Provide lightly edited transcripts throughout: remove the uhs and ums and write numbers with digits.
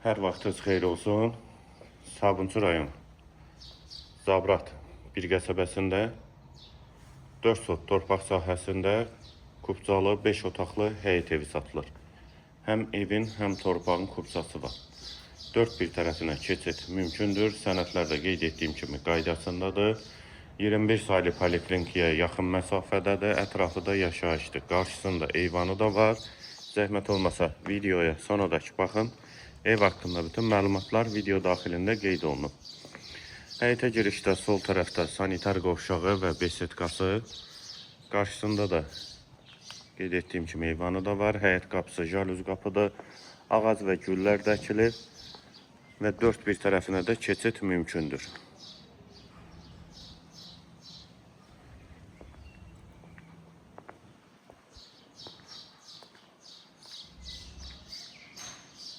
Hər vaxtınız xeyir olsun. Sabunçu rayon Zabrat bir qəsəbəsində 4 sot torpaq sahəsində kubcalı 5 otaqlı həyət evi satılır. Həm evin, həm torpağın kubcası var. 4 bir tərəfinə keçid mümkündür. Sənədlər də qeyd etdiyim kimi qaydasındadır. 21 saylı poliklinikaya yaxın məsafədədir. Ətrafı da yaşayışdır. Qarşısında eyvanı da var. Zəhmət olmasa videoya sonradakı baxın. Ev haqqında bütün məlumatlar video daxilində qeyd olunub. Həyətə girişdə sol tərəfdə sanitar qovşağı və besetkası. Qarşısında da qeyd etdiyim kimi eyvanı da var. Həyət qapısı jalüz qapıdır. Ağac və güllər dəkilir və 4 bir tərəfinə də keçid mümkündür.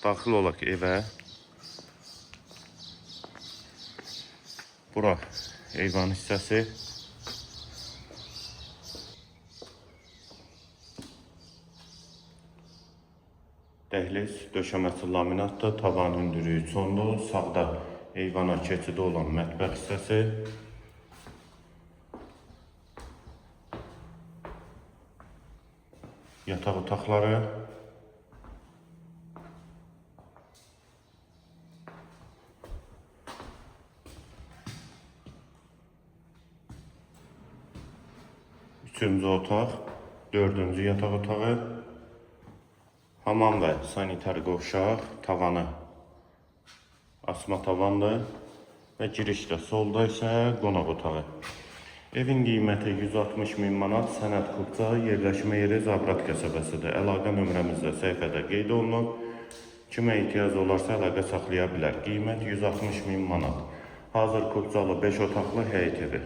Daxil olaq evə. Bura eyvan hissəsi. Dəhliz döşəməsi laminatdır, tavan hündürlüyü çonlu. Sağda eyvana keçidi olan mətbəx hissəsi. Yataq otaqları. Üçüncü otaq, dördüncü yataq otağı, hamam və sanitar qovşaq, tavanı asma tavandır və girişdə solda isə qonaq otağı. Evin qiyməti 160 min manat, sənəd kubca, yerləşmə yeri Zabrat qəsəbəsidir. Əlaqə nömrəmiz də səhifədə qeyd olunub. Kimə ehtiyac olarsa əlaqə saxlaya bilər. Qiymət 160 min manat. Hazır kubcalı 5 otaqlı həyət evi.